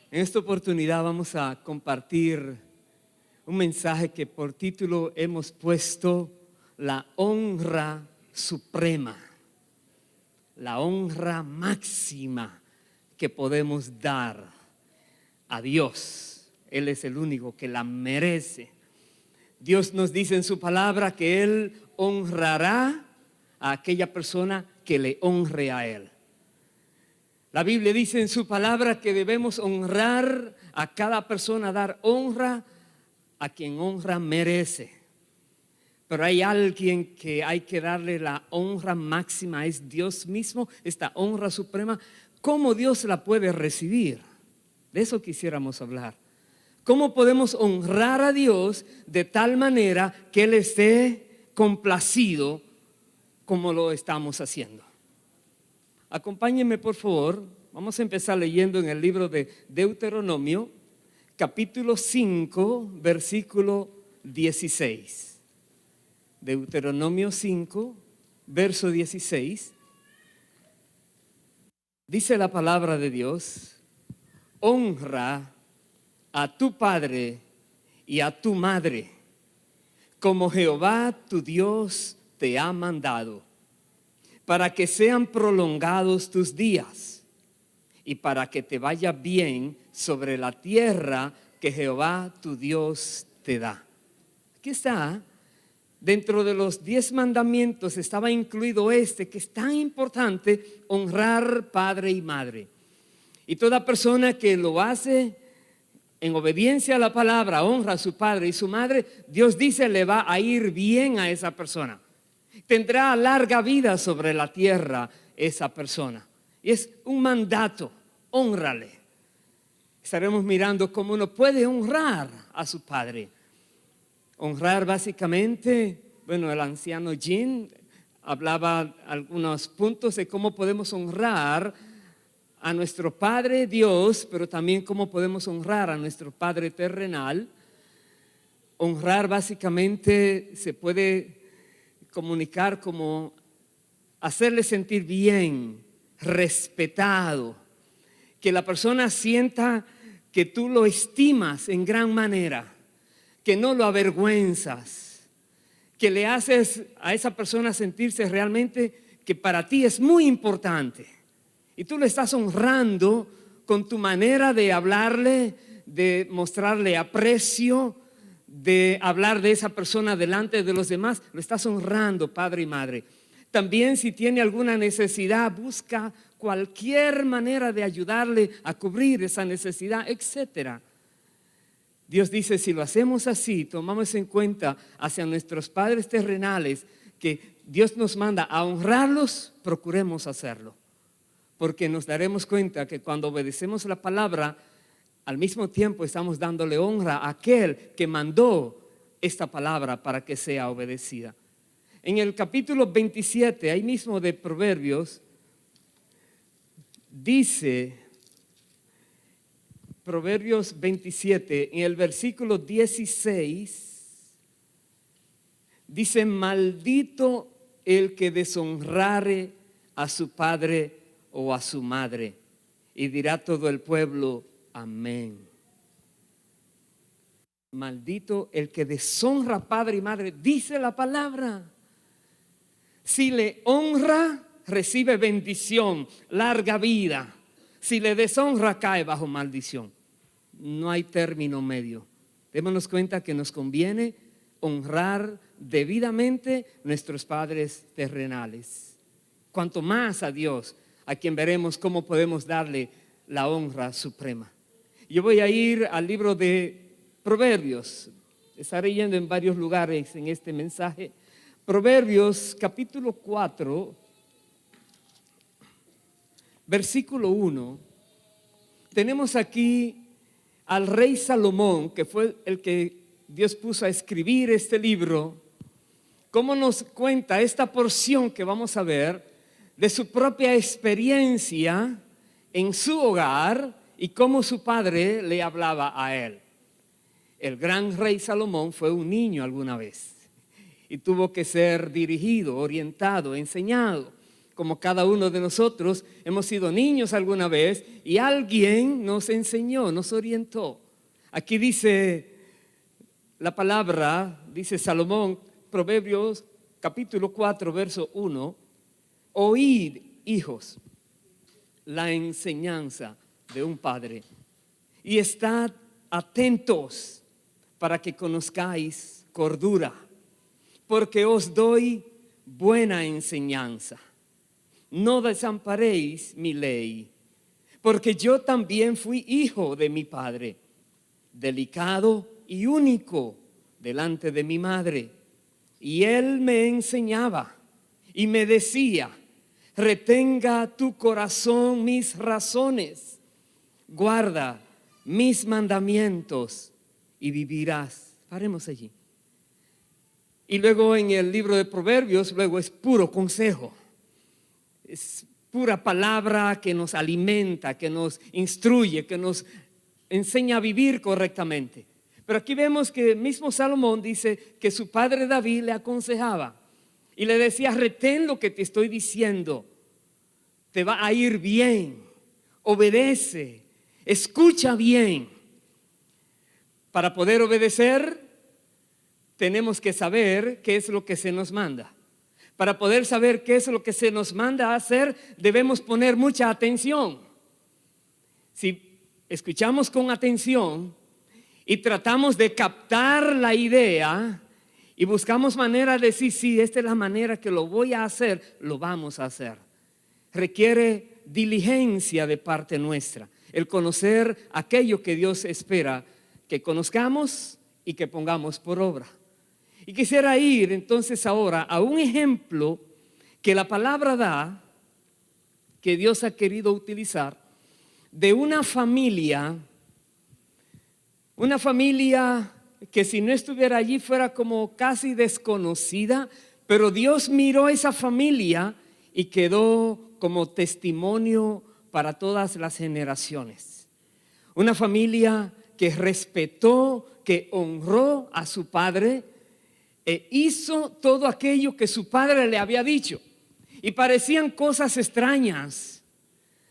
En esta oportunidad vamos a compartir un mensaje que por título hemos puesto la honra suprema, la honra máxima que podemos dar a Dios. Él es el único que la merece. Dios nos dice en su palabra que Él honrará a aquella persona que le honre a Él. La Biblia dice en su palabra que debemos honrar a cada persona, dar honra a quien honra merece. Pero hay alguien que hay que darle la honra máxima, es Dios mismo, esta honra suprema. ¿Cómo Dios la puede recibir? De eso quisiéramos hablar. ¿Cómo podemos honrar a Dios de tal manera que Él esté complacido como lo estamos haciendo? Acompáñenme por favor, vamos a empezar leyendo en el libro de Deuteronomio, capítulo 5, versículo 16. Deuteronomio 5, verso 16. Dice la palabra de Dios: honra a tu padre y a tu madre, como Jehová tu Dios te ha mandado, para que sean prolongados tus días y para que te vaya bien sobre la tierra que Jehová tu Dios te da. Aquí está, dentro de los 10 mandamientos estaba incluido este, que es tan importante: honrar padre y madre. Y toda persona que lo hace en obediencia a la palabra, honra a su padre y su madre, Dios dice le va a ir bien a esa persona. Tendrá larga vida sobre la tierra esa persona. Y es un mandato, hónrale. Estaremos mirando cómo uno puede honrar a su padre. Honrar básicamente, bueno, el anciano Jim hablaba algunos puntos de cómo podemos honrar a nuestro Padre Dios, pero también cómo podemos honrar a nuestro Padre terrenal. Honrar básicamente se puede comunicar como hacerle sentir bien, respetado, que la persona sienta que tú lo estimas en gran manera, que no lo avergüenzas, que le haces a esa persona sentirse realmente que para ti es muy importante. Y tú le estás honrando con tu manera de hablarle, de mostrarle aprecio, de hablar de esa persona delante de los demás. Lo estás honrando, padre y madre. También, si tiene alguna necesidad, busca cualquier manera de ayudarle a cubrir esa necesidad, etcétera. Dios dice, si lo hacemos así, tomamos en cuenta hacia nuestros padres terrenales que Dios nos manda a honrarlos, procuremos hacerlo. Porque nos daremos cuenta que cuando obedecemos la palabra, al mismo tiempo estamos dándole honra a aquel que mandó esta palabra para que sea obedecida. En el capítulo 27, ahí mismo de Proverbios, dice, Proverbios 27, en el versículo 16, dice: maldito el que deshonrare a su padre o a su madre. Y dirá todo el pueblo: amén. Maldito el que deshonra padre y madre, dice la palabra. Si le honra, recibe bendición, larga vida. Si le deshonra, cae bajo maldición. No hay término medio. Démonos cuenta que nos conviene honrar debidamente nuestros padres terrenales. Cuanto más a Dios, a quien veremos cómo podemos darle la honra suprema. Yo voy a ir al libro de Proverbios. Estaré yendo en varios lugares en este mensaje. Proverbios capítulo 4, versículo 1. Tenemos aquí al rey Salomón, que fue el que Dios puso a escribir este libro. Cómo nos cuenta esta porción que vamos a ver de su propia experiencia en su hogar y cómo su padre le hablaba a él. El gran rey Salomón fue un niño alguna vez y tuvo que ser dirigido, orientado, enseñado como cada uno de nosotros, hemos sido niños alguna vez y alguien nos enseñó, nos orientó. Aquí dice la palabra, dice Salomón, Proverbios capítulo 4, verso 1, oíd, hijos, la enseñanza de un padre y estad atentos para que conozcáis cordura, porque os doy buena enseñanza. No desamparéis mi ley, porque yo también fui hijo de mi padre, delicado y único delante de mi madre. Y él me enseñaba y me decía, retenga tu corazón mis razones, guarda mis mandamientos y vivirás. Paremos allí. Y luego en el libro de Proverbios, luego es puro consejo. Es pura palabra que nos alimenta, que nos instruye, que nos enseña a vivir correctamente. Pero aquí vemos que el mismo Salomón dice que su padre David le aconsejaba y le decía, retén lo que te estoy diciendo, te va a ir bien, obedece, escucha bien. Para poder obedecer, tenemos que saber qué es lo que se nos manda. Para poder saber qué es lo que se nos manda a hacer, debemos poner mucha atención. Si escuchamos con atención y tratamos de captar la idea y buscamos manera de decir, sí, esta es la manera que lo voy a hacer, lo vamos a hacer. Requiere diligencia de parte nuestra, el conocer aquello que Dios espera que conozcamos y que pongamos por obra. Y quisiera ir entonces ahora a un ejemplo que la palabra da, que Dios ha querido utilizar, de una familia que si no estuviera allí fuera como casi desconocida, pero Dios miró esa familia y quedó como testimonio para todas las generaciones. Una familia que respetó, que honró a su padre e hizo todo aquello que su padre le había dicho. Y parecían cosas extrañas,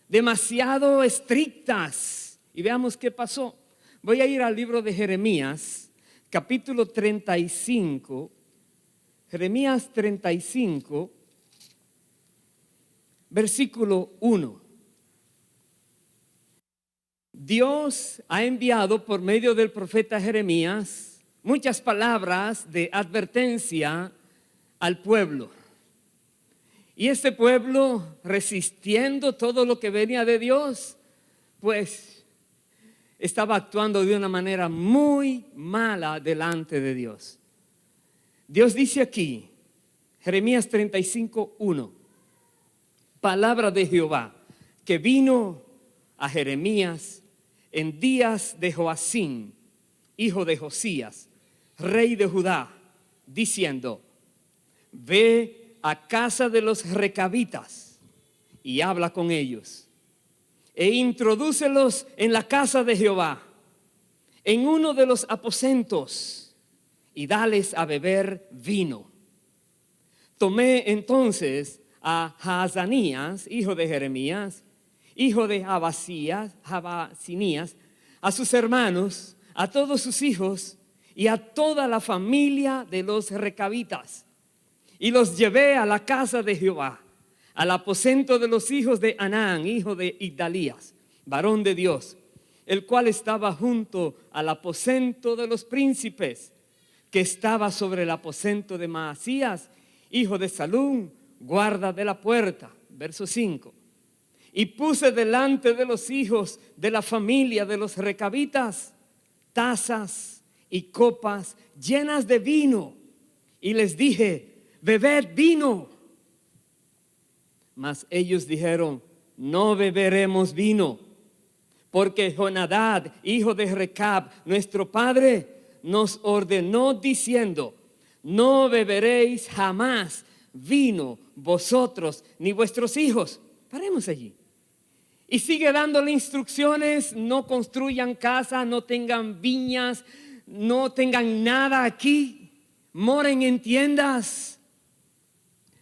demasiado estrictas. Y veamos qué pasó. Voy a ir al libro de Jeremías, capítulo 35. Jeremías 35, versículo 1. Dios ha enviado por medio del profeta Jeremías muchas palabras de advertencia al pueblo. Y este pueblo, resistiendo todo lo que venía de Dios, pues estaba actuando de una manera muy mala delante de Dios. Dios dice aquí, Jeremías 35:1, palabra de Jehová que vino a Jeremías en días de Joacim, hijo de Josías, rey de Judá, diciendo, ve a casa de los recabitas y habla con ellos e introdúcelos en la casa de Jehová, en uno de los aposentos, y dales a beber vino. Tomé entonces a Jaazanías, hijo de Jeremías, hijo de Jabasinías, a sus hermanos, a todos sus hijos y a toda la familia de los recabitas, y los llevé a la casa de Jehová, al aposento de los hijos de Anán, hijo de Igdalías, varón de Dios, el cual estaba junto al aposento de los príncipes, que estaba sobre el aposento de Maasías, hijo de Salum, guarda de la puerta. Verso 5. Y puse delante de los hijos de la familia de los recabitas tazas y copas llenas de vino, y les dije, bebed vino. Mas ellos dijeron, no beberemos vino, porque Jonadab, hijo de Recab, nuestro padre, nos ordenó diciendo, no beberéis jamás vino vosotros ni vuestros hijos. Paremos allí. Y sigue dándole instrucciones, no construyan casa, no tengan viñas, no tengan nada aquí, moren en tiendas.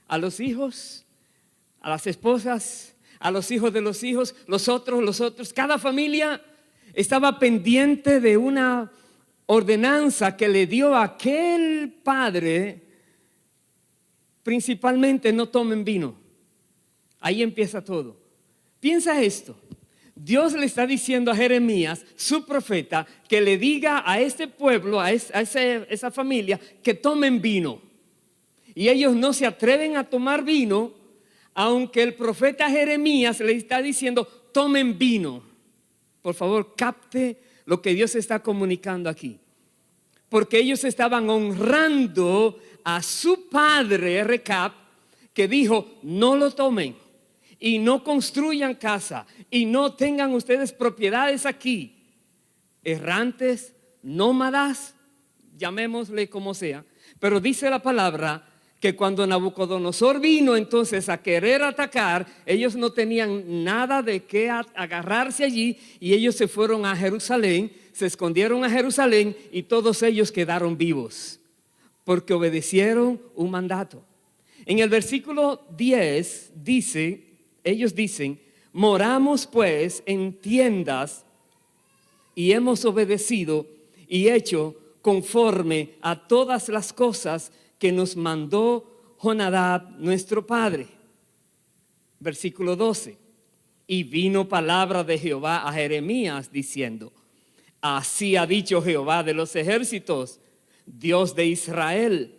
A los hijos, a las esposas, a los hijos de los hijos, los otros. Cada familia estaba pendiente de una ordenanza que le dio aquel padre. Principalmente no tomen vino. Ahí empieza todo. Piensa esto. Dios le está diciendo a Jeremías, su profeta, que le diga a este pueblo, a esa familia, que tomen vino. Y ellos no se atreven a tomar vino, aunque el profeta Jeremías le está diciendo, tomen vino. Por favor, capte lo que Dios está comunicando aquí. Porque ellos estaban honrando a su padre Recab, que dijo, no lo tomen y no construyan casa y no tengan ustedes propiedades aquí. Errantes, nómadas, llamémosle como sea. Pero dice la palabra que cuando Nabucodonosor vino entonces a querer atacar, ellos no tenían nada de qué agarrarse allí y ellos se fueron a Jerusalén, se escondieron a Jerusalén y todos ellos quedaron vivos porque obedecieron un mandato. En el versículo 10 dice, ellos dicen, moramos pues en tiendas y hemos obedecido y hecho conforme a todas las cosas que nos mandó Jonadab nuestro padre. Versículo 12. Y vino palabra de Jehová a Jeremías diciendo, así ha dicho Jehová de los ejércitos, Dios de Israel,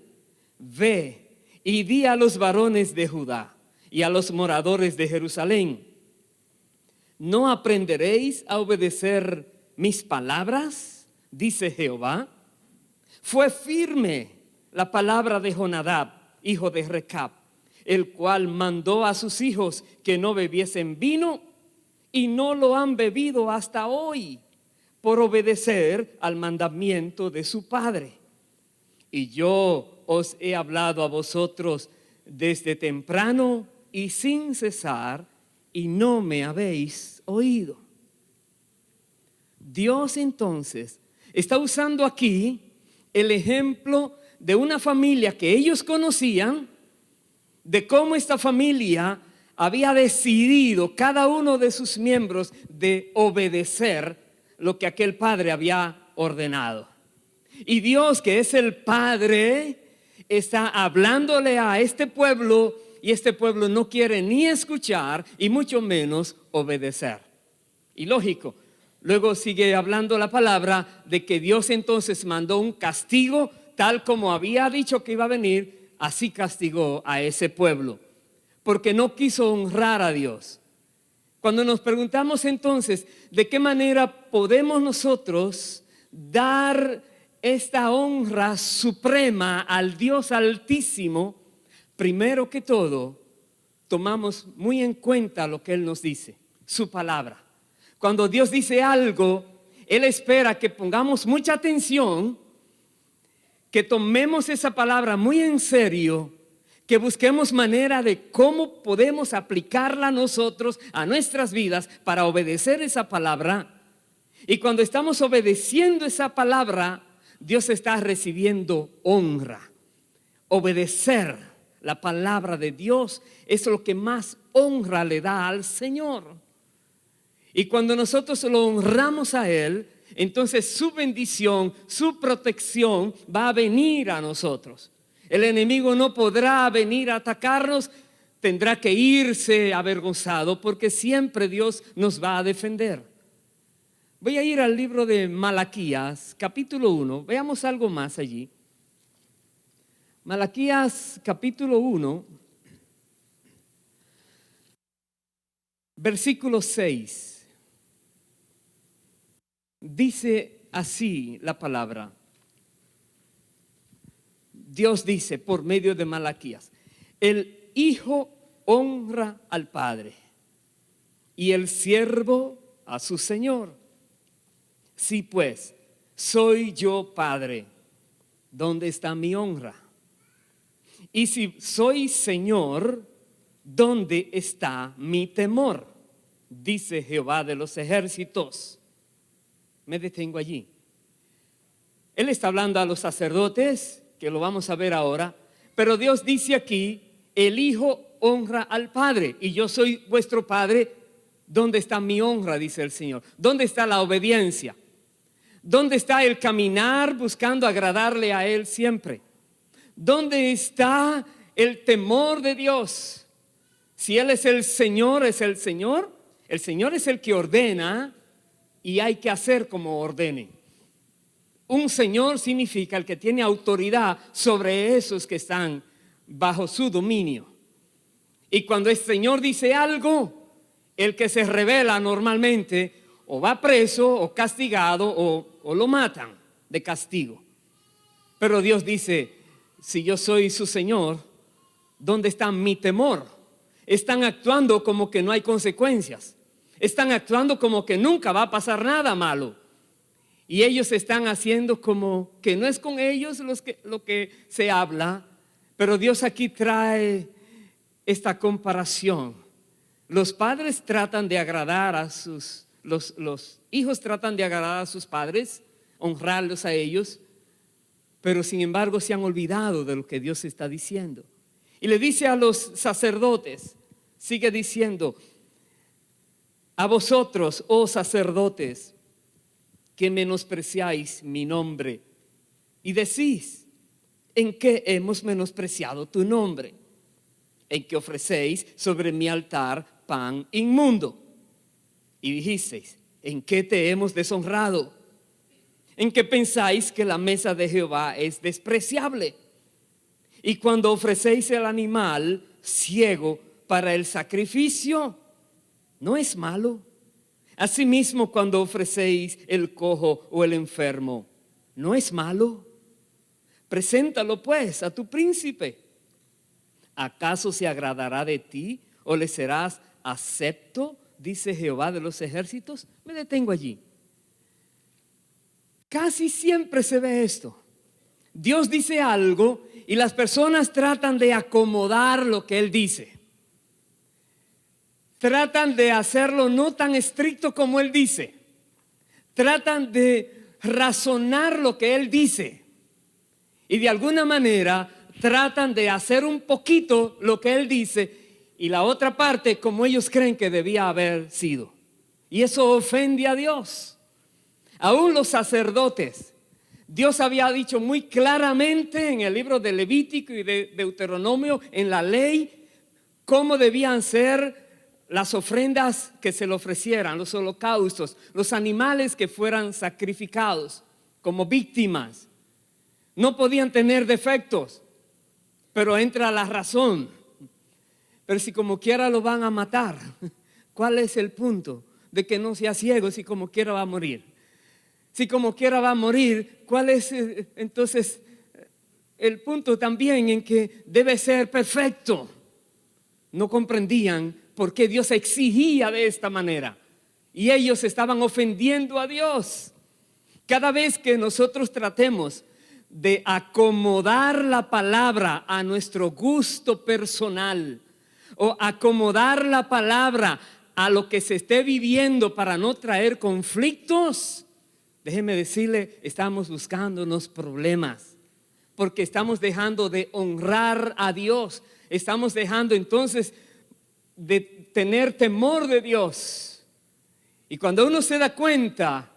ve y di a los varones de Judá y a los moradores de Jerusalén, ¿no aprenderéis a obedecer mis palabras? Dice Jehová. Fue firme la palabra de Jonadab, hijo de Recab, el cual mandó a sus hijos que no bebiesen vino y no lo han bebido hasta hoy por obedecer al mandamiento de su padre. Y yo os he hablado a vosotros desde temprano y sin cesar, y no me habéis oído. Dios entonces está usando aquí el ejemplo de una familia que ellos conocían, de cómo esta familia había decidido, cada uno de sus miembros, de obedecer lo que aquel padre había ordenado. Y Dios, que es el Padre, está hablándole a este pueblo y este pueblo no quiere ni escuchar y mucho menos obedecer. Y lógico, luego sigue hablando la palabra de que Dios entonces mandó un castigo tal como había dicho que iba a venir, así castigó a ese pueblo porque no quiso honrar a Dios. Cuando nos preguntamos entonces de qué manera podemos nosotros dar esta honra suprema al Dios Altísimo, primero que todo, tomamos muy en cuenta lo que Él nos dice, su palabra. Cuando Dios dice algo, Él espera que pongamos mucha atención, que tomemos esa palabra muy en serio, que busquemos manera de cómo podemos aplicarla nosotros a nuestras vidas para obedecer esa palabra. Y cuando estamos obedeciendo esa palabra, Dios está recibiendo honra. Obedecer la palabra de Dios es lo que más honra le da al Señor. Y cuando nosotros lo honramos a Él, entonces su bendición, su protección va a venir a nosotros. El enemigo no podrá venir a atacarnos, tendrá que irse avergonzado porque siempre Dios nos va a defender. Voy a ir al libro de Malaquías, capítulo 1. Veamos algo más allí. Malaquías, capítulo 1, versículo 6. Dice así la palabra. Dios dice por medio de Malaquías: el hijo honra al padre y el siervo a su señor. Sí, pues, soy yo padre, ¿dónde está mi honra? Y si soy señor, ¿dónde está mi temor? Dice Jehová de los ejércitos. Me detengo allí. Él está hablando a los sacerdotes, que lo vamos a ver ahora, pero Dios dice aquí: el hijo honra al Padre y yo soy vuestro Padre, ¿dónde está mi honra?, dice el Señor. ¿Dónde está la obediencia? ¿Dónde está el caminar buscando agradarle a Él siempre? ¿Dónde está el temor de Dios? Si Él es el Señor, es el Señor. El Señor es el que ordena y hay que hacer como ordene. Un Señor significa el que tiene autoridad sobre esos que están bajo su dominio. Y cuando el Señor dice algo, el que se rebela normalmente o va preso o castigado o lo matan de castigo. Pero Dios dice, si yo soy su Señor, ¿dónde está mi temor? Están actuando como que no hay consecuencias. Están actuando como que nunca va a pasar nada malo. Y ellos están haciendo como que no es con ellos lo que se habla. Pero Dios aquí trae esta comparación. Los padres tratan de agradar a los hijos tratan de agradar a sus padres, honrarlos a ellos, pero sin embargo se han olvidado de lo que Dios está diciendo. Y le dice a los sacerdotes, sigue diciendo, a vosotros, oh sacerdotes, que menospreciáis mi nombre y decís, ¿en qué hemos menospreciado tu nombre? En que ofrecéis sobre mi altar pan inmundo. Y dijisteis, ¿en qué te hemos deshonrado? ¿En qué pensáis que la mesa de Jehová es despreciable? Y cuando ofrecéis el animal ciego para el sacrificio, ¿no es malo? Asimismo, cuando ofrecéis el cojo o el enfermo, ¿no es malo? Preséntalo pues a tu príncipe. ¿Acaso se agradará de ti o le serás acepto? Dice Jehová de los ejércitos. Me detengo allí. Casi siempre se ve esto. Dios dice algo y las personas tratan de acomodar lo que Él dice. Tratan de hacerlo no tan estricto como Él dice. Tratan de razonar lo que Él dice. Y de alguna manera tratan de hacer un poquito lo que Él dice y la otra parte como ellos creen que debía haber sido. Y eso ofende a Dios. Aún los sacerdotes. Dios había dicho muy claramente en el libro de Levítico y de Deuteronomio, en la ley, cómo debían ser las ofrendas que se le ofrecieran, los holocaustos, los animales que fueran sacrificados como víctimas. No podían tener defectos, pero entra la razón. Pero si como quiera lo van a matar, ¿cuál es el punto de que no sea ciego si como quiera va a morir? Si como quiera va a morir, ¿cuál es entonces el punto también en que debe ser perfecto? No comprendían por qué Dios exigía de esta manera. Y ellos estaban ofendiendo a Dios. Cada vez que nosotros tratemos de acomodar la palabra a nuestro gusto personal o acomodar la palabra a lo que se esté viviendo para no traer conflictos, déjeme decirle, estamos buscándonos problemas porque estamos dejando de honrar a Dios. Estamos dejando entonces de tener temor de Dios. Y cuando uno se da cuenta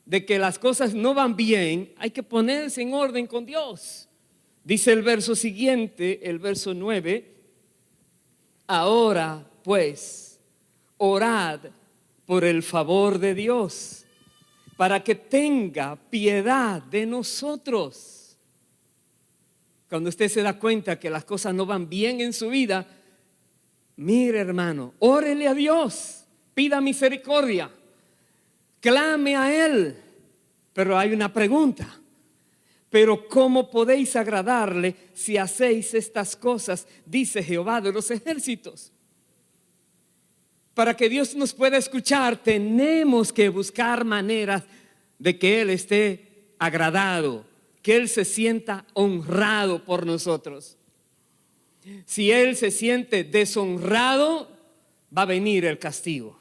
de que las cosas no van bien, hay que ponerse en orden con Dios. Dice el verso siguiente, el verso 9, ahora pues, orad por el favor de Dios, para que tenga piedad de nosotros. Cuando usted se da cuenta que las cosas no van bien en su vida, mire hermano, órele a Dios, pida misericordia, clame a Él. Pero hay una pregunta. Pero ¿cómo podéis agradarle si hacéis estas cosas? Dice Jehová de los ejércitos. Para que Dios nos pueda escuchar, tenemos que buscar maneras de que Él esté agradado, que Él se sienta honrado por nosotros. Si Él se siente deshonrado, va a venir el castigo.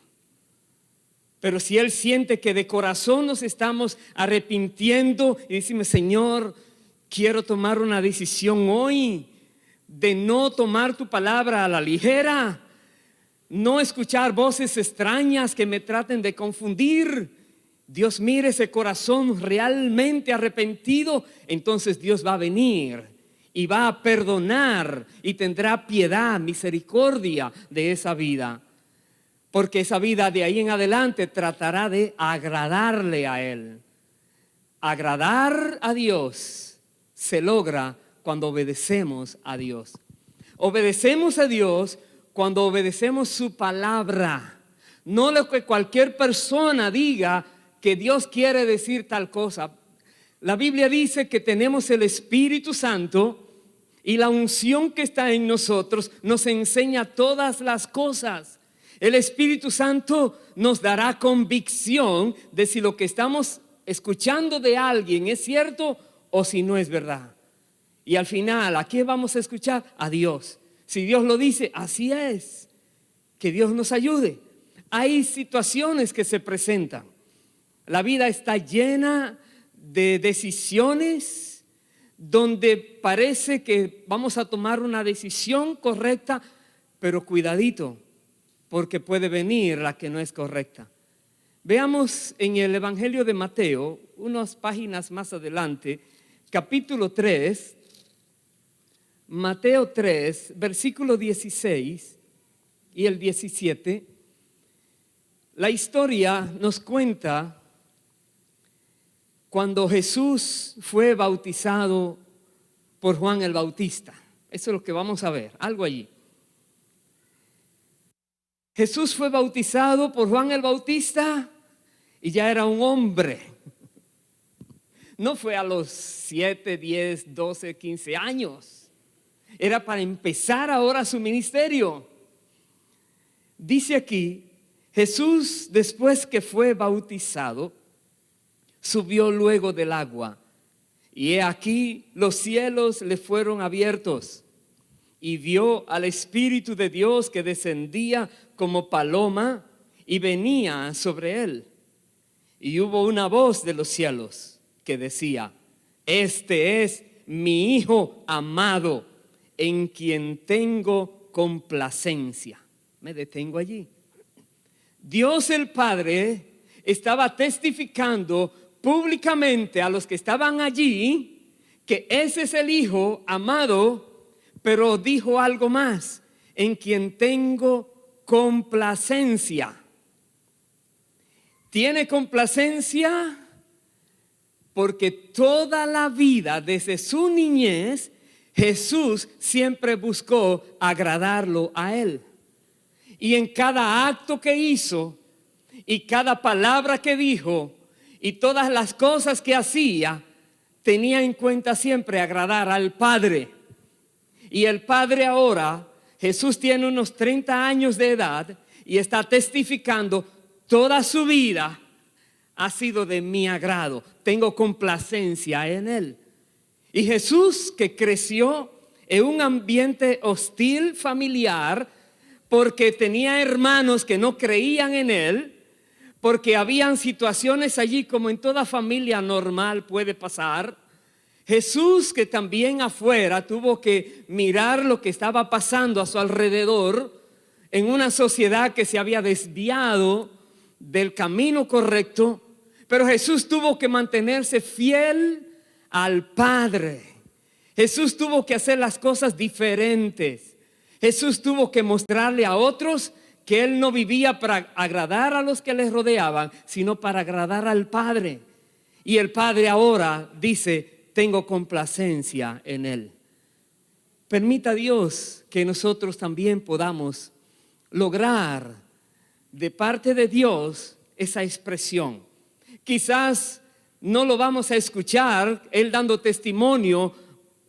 Pero si Él siente que de corazón nos estamos arrepintiendo y decimos, Señor, quiero tomar una decisión hoy de no tomar tu palabra a la ligera, no escuchar voces extrañas que me traten de confundir. Dios mire ese corazón realmente arrepentido, entonces Dios va a venir y va a perdonar y tendrá piedad, misericordia de esa vida. Porque esa vida de ahí en adelante tratará de agradarle a Él. Agradar a Dios se logra cuando obedecemos a Dios. Obedecemos a Dios cuando obedecemos su palabra. No lo que cualquier persona diga que Dios quiere decir tal cosa. La Biblia dice que tenemos el Espíritu Santo y la unción que está en nosotros nos enseña todas las cosas. El Espíritu Santo nos dará convicción de si lo que estamos escuchando de alguien es cierto o si no es verdad. Y al final, ¿a quién vamos a escuchar? A Dios. Si Dios lo dice, así es. Que Dios nos ayude. Hay situaciones que se presentan. La vida está llena de decisiones donde parece que vamos a tomar una decisión correcta, pero cuidadito, porque puede venir la que no es correcta. Veamos en el Evangelio de Mateo, unas páginas más adelante, capítulo 3, Mateo 3, versículo 16 y el 17. La historia nos cuenta cuando Jesús fue bautizado por Juan el Bautista. Eso es lo que vamos a ver, algo allí. Jesús fue bautizado por Juan el Bautista y ya era un hombre. No fue a los 7, 10, 12, 15 años. Era para empezar ahora su ministerio. Dice aquí, Jesús, después que fue bautizado, subió luego del agua, y he aquí los cielos le fueron abiertos, y vio al Espíritu de Dios que descendía como paloma y venía sobre él. Y hubo una voz de los cielos que decía: este es mi Hijo amado, en quien tengo complacencia. Me detengo allí. Dios el Padre estaba testificando públicamente a los que estaban allí que ese es el Hijo amado, pero dijo algo más: en quien tengo complacencia. Tiene complacencia porque toda la vida, desde su niñez, Jesús siempre buscó agradarlo a Él. Y en cada acto que hizo y cada palabra que dijo y todas las cosas que hacía, tenía en cuenta siempre agradar al Padre. Y el Padre ahora, Jesús tiene unos 30 años de edad y está testificando: toda su vida ha sido de mi agrado, tengo complacencia en Él. Y Jesús, que creció en un ambiente hostil familiar, porque tenía hermanos que no creían en Él, porque habían situaciones allí como en toda familia normal puede pasar. Jesús, que también afuera tuvo que mirar lo que estaba pasando a su alrededor en una sociedad que se había desviado del camino correcto, pero Jesús tuvo que mantenerse fiel al Padre. Jesús tuvo que hacer las cosas diferentes. Jesús tuvo que mostrarle a otros que Él no vivía para agradar a los que les rodeaban, sino para agradar al Padre. Y el Padre ahora dice: tengo complacencia en Él. Permita Dios que nosotros también podamos lograr de parte de Dios esa expresión. Quizás no lo vamos a escuchar Él dando testimonio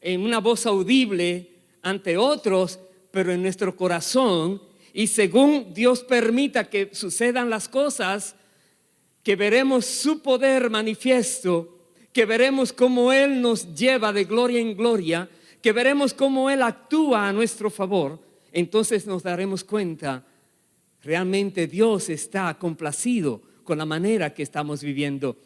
en una voz audible ante otros, pero en nuestro corazón, y según Dios permita que sucedan las cosas, que veremos su poder manifiesto, que veremos cómo Él nos lleva de gloria en gloria, que veremos cómo Él actúa a nuestro favor. Entonces nos daremos cuenta, realmente Dios está complacido con la manera que estamos viviendo.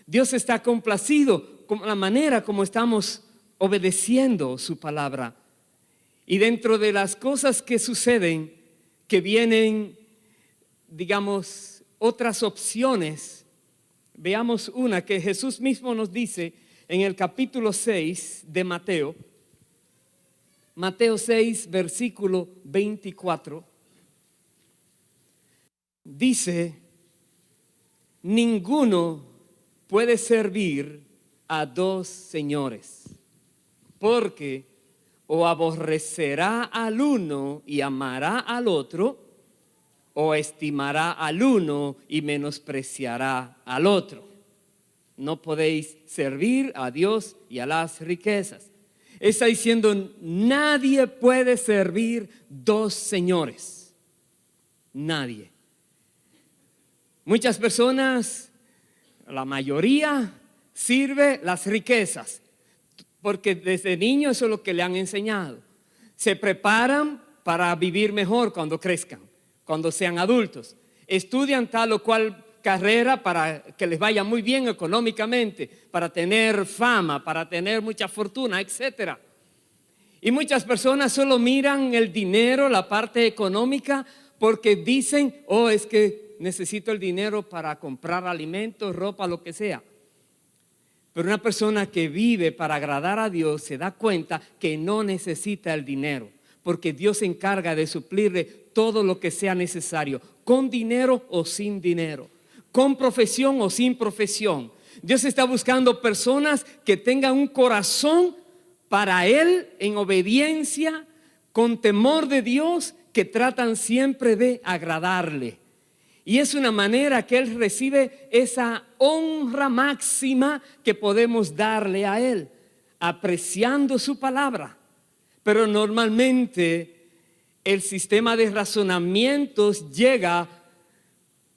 Dios está complacido con la manera como estamos obedeciendo su palabra. Y dentro de las cosas que suceden, que vienen, digamos, otras opciones, veamos una que Jesús mismo nos dice en el capítulo 6 de Mateo. Mateo 6, versículo 24. Dice: ninguno puede servir a dos señores, porque o aborrecerá al uno y amará al otro, o estimará al uno y menospreciará al otro. No podéis servir a Dios y a las riquezas. Está diciendo, nadie puede servir dos señores. Nadie. Muchas personas, la mayoría, sirve las riquezas, porque desde niños eso es lo que le han enseñado. Se preparan para vivir mejor cuando crezcan, cuando sean adultos. Estudian tal o cual carrera para que les vaya muy bien económicamente, para tener fama, para tener mucha fortuna, etc. Y muchas personas solo miran el dinero, la parte económica, porque dicen, oh, es que necesito el dinero para comprar alimentos, ropa, lo que sea. Pero una persona que vive para agradar a Dios se da cuenta que no necesita el dinero, porque Dios se encarga de suplirle todo lo que sea necesario, con dinero o sin dinero, con profesión o sin profesión. Dios está buscando personas que tengan un corazón para Él en obediencia, con temor de Dios, que tratan siempre de agradarle. Y es una manera que Él recibe esa honra máxima que podemos darle a Él, apreciando su palabra. Pero normalmente el sistema de razonamientos llega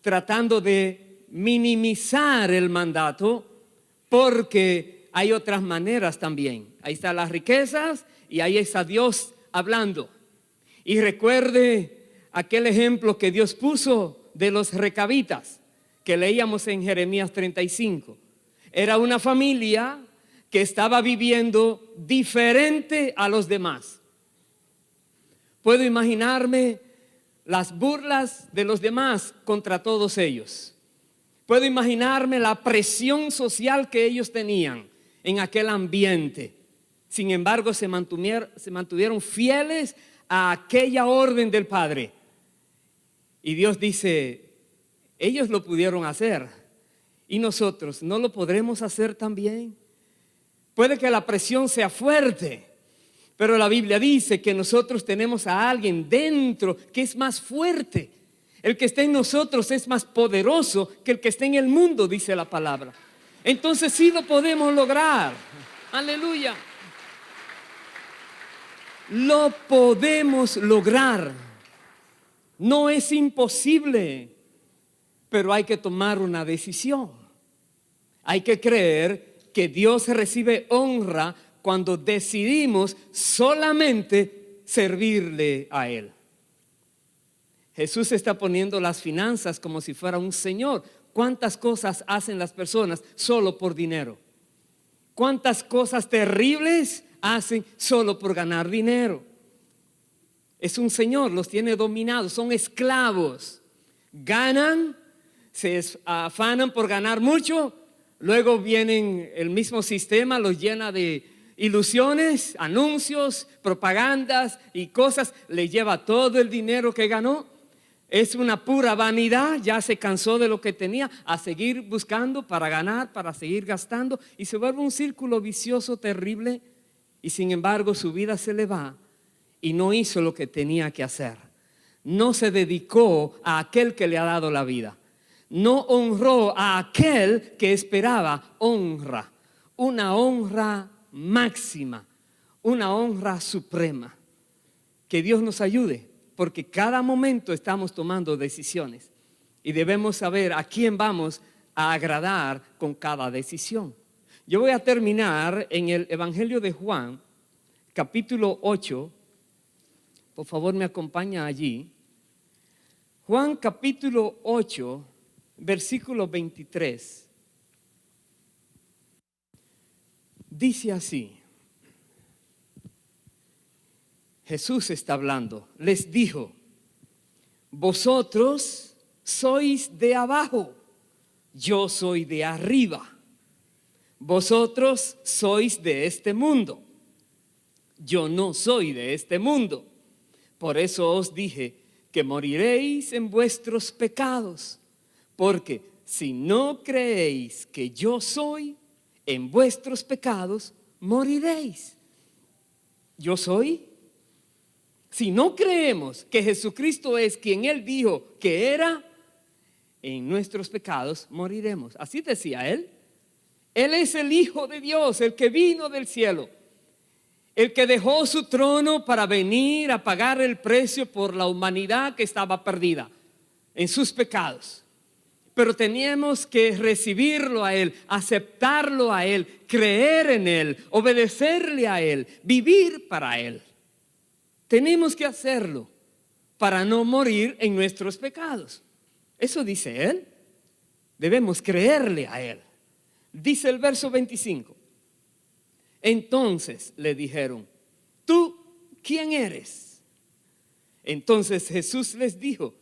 tratando de minimizar el mandato, porque hay otras maneras también. Ahí están las riquezas y ahí está Dios hablando. Y recuerde aquel ejemplo que Dios puso de los recabitas que leíamos en Jeremías 35. Era una familia que estaba viviendo diferente a los demás. Puedo imaginarme las burlas de los demás contra todos ellos. Puedo imaginarme la presión social que ellos tenían en aquel ambiente. Sin embargo, se mantuvieron fieles a aquella orden del Padre. Y Dios dice, ellos lo pudieron hacer, y nosotros no lo podremos hacer también. Puede que la presión sea fuerte, pero la Biblia dice que nosotros tenemos a alguien dentro que es más fuerte. El que está en nosotros es más poderoso que el que está en el mundo, dice la palabra. Entonces sí lo podemos lograr. Aleluya. Lo podemos lograr. No es imposible, pero hay que tomar una decisión. Hay que creer que Dios recibe honra cuando decidimos solamente servirle a Él. Jesús está poniendo las finanzas como si fuera un señor. ¿Cuántas cosas hacen las personas solo por dinero? ¿Cuántas cosas terribles hacen solo por ganar dinero? Es un señor, los tiene dominados, son esclavos. Ganan, se afanan por ganar mucho, luego vienen el mismo sistema, los llena de ilusiones, anuncios, propagandas y cosas, le lleva todo el dinero que ganó. Es una pura vanidad, ya se cansó de lo que tenía, a seguir buscando para ganar, para seguir gastando, y se vuelve un círculo vicioso terrible, y sin embargo su vida se le va. Y no hizo lo que tenía que hacer. No se dedicó a aquel que le ha dado la vida. No honró a aquel que esperaba honra. Una honra máxima. Una honra suprema. Que Dios nos ayude, porque cada momento estamos tomando decisiones. Y debemos saber a quién vamos a agradar con cada decisión. Yo voy a terminar en el Evangelio de Juan, capítulo 8. Por favor, me acompaña allí. Juan capítulo 8, versículo 23. Dice así: Jesús está hablando, les dijo: vosotros sois de abajo, yo soy de arriba. Vosotros sois de este mundo, yo no soy de este mundo. Por eso os dije que moriréis en vuestros pecados, porque si no creéis que yo soy, en vuestros pecados moriréis. ¿Yo soy? Si no creemos que Jesucristo es quien Él dijo que era, en nuestros pecados moriremos. Así decía Él. Él es el Hijo de Dios, el que vino del cielo, el que dejó su trono para venir a pagar el precio por la humanidad que estaba perdida en sus pecados. Pero teníamos que recibirlo a Él, aceptarlo a Él, creer en Él, obedecerle a Él, vivir para Él. Tenemos que hacerlo para no morir en nuestros pecados. Eso dice Él. Debemos creerle a Él. Dice el verso 25. Entonces le dijeron: ¿tú quién eres? Entonces Jesús les dijo: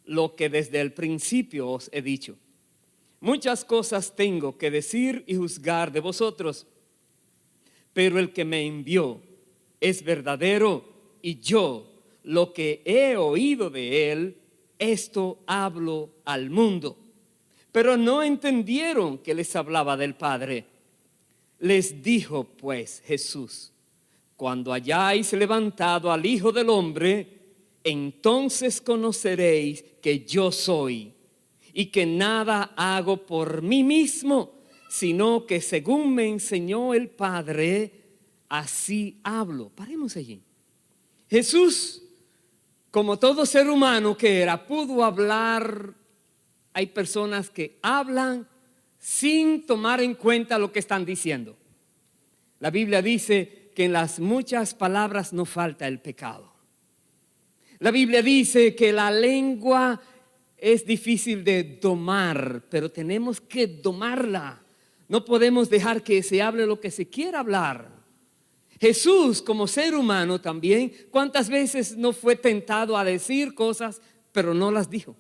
lo que desde el principio os he dicho. Muchas cosas tengo que decir y juzgar de vosotros, pero el que me envió es verdadero, y yo lo que he oído de él, esto hablo al mundo. Pero no entendieron que les hablaba del Padre. Les dijo pues Jesús: cuando hayáis levantado al Hijo del Hombre, entonces conoceréis que yo soy, y que nada hago por mí mismo, sino que según me enseñó el Padre, así hablo. Paremos allí. Jesús, como todo ser humano que era, pudo hablar. Hay personas que hablan sin tomar en cuenta lo que están diciendo. La Biblia dice que en las muchas palabras no falta el pecado. La Biblia dice que la lengua es difícil de domar, pero tenemos que domarla. No podemos dejar que se hable lo que se quiera hablar. Jesús, como ser humano también, ¿cuántas veces no fue tentado a decir cosas, pero no las dijo?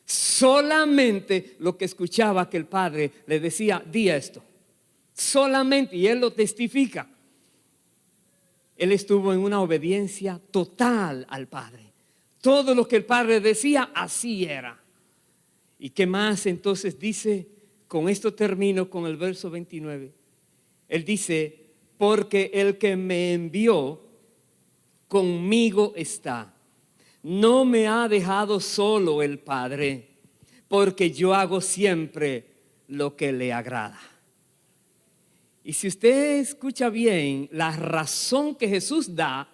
Solamente lo que escuchaba que el Padre le decía: di esto. Solamente, y Él lo testifica. Él estuvo en una obediencia total al Padre. Todo lo que el Padre decía, así era. ¿Y qué más entonces dice? Con esto termino con el verso 29. Él dice: porque el que me envió conmigo está. No me ha dejado solo el Padre, porque yo hago siempre lo que le agrada. Y si usted escucha bien, la razón que Jesús da,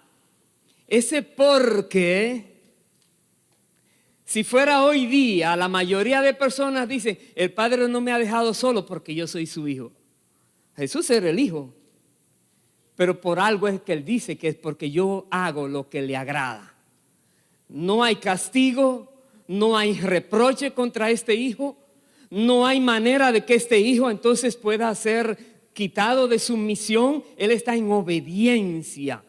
ese porque, si fuera hoy día, la mayoría de personas dicen: el Padre no me ha dejado solo porque yo soy su hijo. Jesús era el hijo, pero por algo es que Él dice que es porque yo hago lo que le agrada. No hay castigo, no hay reproche contra este hijo, no hay manera de que este hijo entonces pueda ser quitado de su misión. Él está en obediencia,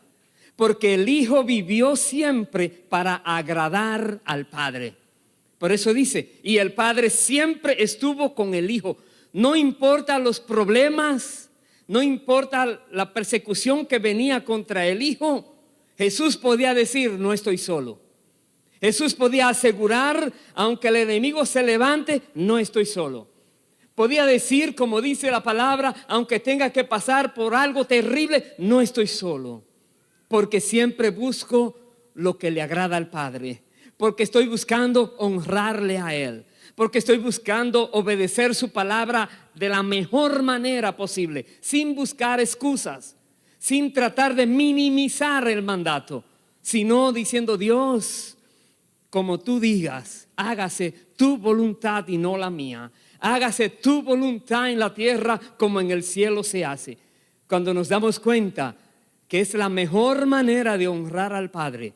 porque el hijo vivió siempre para agradar al Padre. Por eso dice: y el Padre siempre estuvo con el hijo. No importa los problemas, no importa la persecución que venía contra el hijo, Jesús podía decir: no estoy solo. Jesús podía asegurar: aunque el enemigo se levante, no estoy solo. Podía decir, como dice la palabra: aunque tenga que pasar por algo terrible, no estoy solo. Porque siempre busco lo que le agrada al Padre. Porque estoy buscando honrarle a Él. Porque estoy buscando obedecer su palabra de la mejor manera posible, sin buscar excusas, sin tratar de minimizar el mandato, sino diciendo: Dios, como tú digas, hágase tu voluntad y no la mía. Hágase tu voluntad en la tierra como en el cielo se hace. Cuando nos damos cuenta que es la mejor manera de honrar al Padre,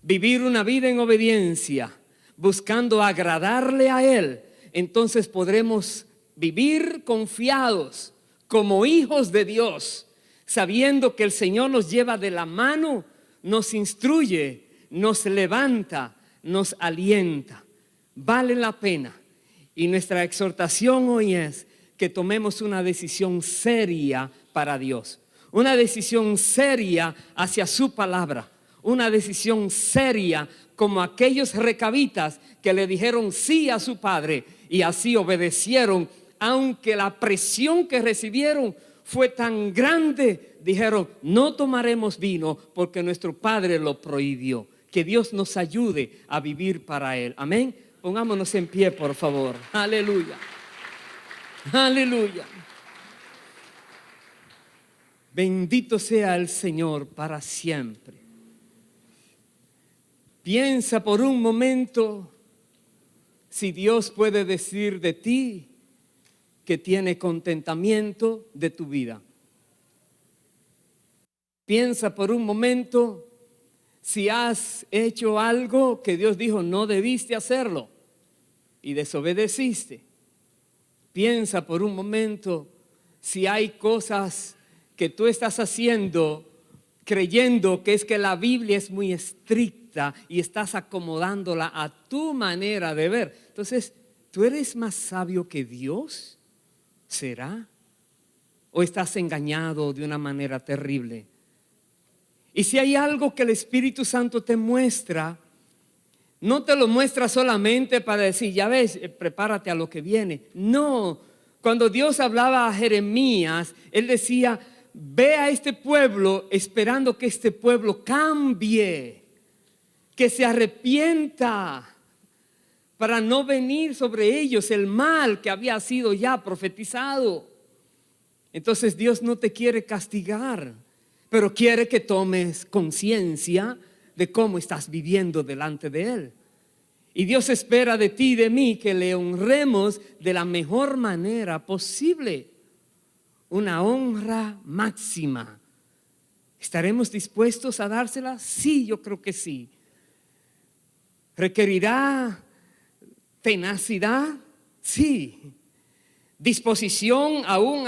vivir una vida en obediencia, buscando agradarle a Él, entonces podremos vivir confiados como hijos de Dios, sabiendo que el Señor nos lleva de la mano nos instruye, nos levanta, nos alienta. Vale la pena. Y nuestra exhortación hoy es que tomemos una decisión seria para Dios. Una decisión seria hacia su palabra. Una decisión seria como aquellos recabitas que le dijeron sí a su padre y así obedecieron, aunque la presión que recibieron fue tan grande. Dijeron, no tomaremos vino porque nuestro padre lo prohibió. Que Dios nos ayude a vivir para Él. Amén. Pongámonos en pie, por favor. Aleluya. Aleluya. Bendito sea el Señor para siempre. Piensa por un momento si Dios puede decir de ti que tiene contentamiento de tu vida. Piensa por un momento si has hecho algo que Dios dijo no debiste hacerlo y desobedeciste. Piensa por un momento si hay cosas que tú estás haciendo creyendo que es que la Biblia es muy estricta y estás acomodándola a tu manera de ver. Entonces, ¿tú eres más sabio que Dios? ¿Será? ¿O estás engañado de una manera terrible? Y si hay algo que el Espíritu Santo te muestra, no te lo muestra solamente para decir, ya ves, prepárate a lo que viene. No, cuando Dios hablaba a Jeremías, Él decía, ve a este pueblo esperando que este pueblo cambie, que se arrepienta para no venir sobre ellos el mal que había sido ya profetizado. Entonces Dios no te quiere castigar, pero quiere que tomes conciencia de cómo estás viviendo delante de Él. Y Dios espera de ti y de mí que le honremos de la mejor manera posible. Una honra máxima. ¿Estaremos dispuestos a dársela? Sí, yo creo que sí. ¿Requerirá tenacidad? Sí. ¿Disposición aún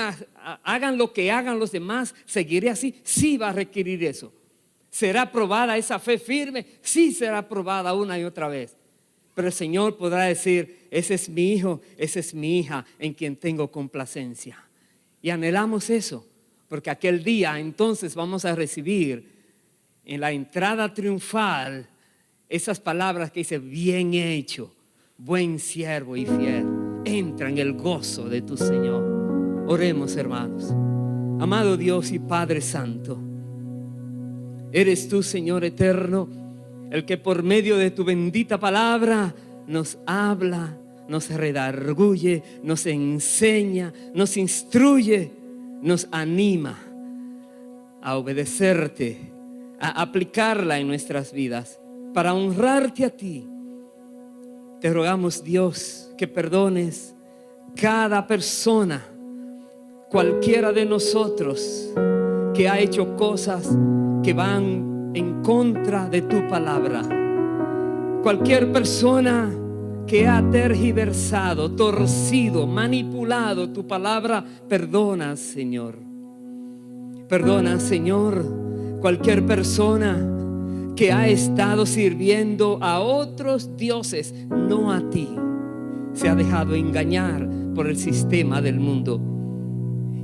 hagan lo que hagan los demás? ¿Seguiré así? Sí, va a requerir eso. ¿Será probada esa fe firme? Sí, será probada una y otra vez. Pero el Señor podrá decir, ese es mi hijo, esa es mi hija en quien tengo complacencia. Y anhelamos eso, porque aquel día entonces vamos a recibir en la entrada triunfal esas palabras que dice, bien hecho, buen siervo y fiel. Entra en el gozo de tu Señor. Oremos, hermanos. Amado Dios y Padre Santo, eres tú, Señor eterno, el que por medio de tu bendita palabra nos habla, nos redarguye, nos enseña, nos instruye, nos anima a obedecerte, a aplicarla en nuestras vidas para honrarte a ti. Te rogamos, Dios, que perdones cada persona, cualquiera de nosotros que ha hecho cosas que van en contra de tu palabra. Cualquier persona que ha tergiversado, torcido, manipulado tu palabra, perdona, Señor. Perdona, Señor, cualquier persona que ha estado sirviendo a otros dioses, no a ti, se ha dejado engañar por el sistema del mundo.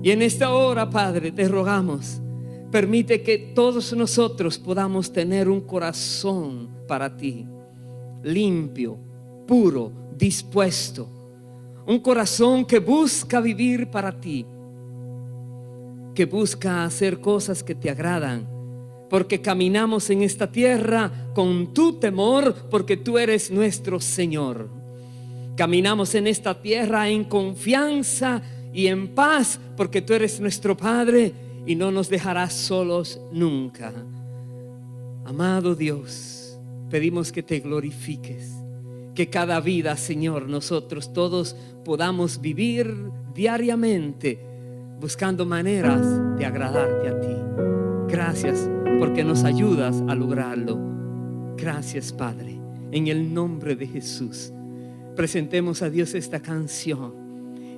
Y en esta hora, Padre, te rogamos, permite que todos nosotros podamos tener un corazón para ti, limpio, puro, dispuesto. Un corazón que busca vivir para ti, que busca hacer cosas que te agradan, porque caminamos en esta tierra con tu temor, porque tú eres nuestro Señor. Caminamos en esta tierra en confianza y en paz, porque tú eres nuestro Padre y no nos dejarás solos nunca. Amado Dios, pedimos que te glorifiques, que cada vida, Señor, nosotros todos podamos vivir diariamente buscando maneras de agradarte a ti. Gracias porque nos ayudas a lograrlo. Gracias, Padre. En el nombre de Jesús, presentemos a Dios esta canción.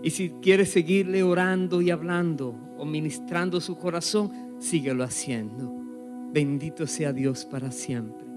Y si quieres seguirle orando y hablando o ministrando su corazón, síguelo haciendo. Bendito sea Dios para siempre.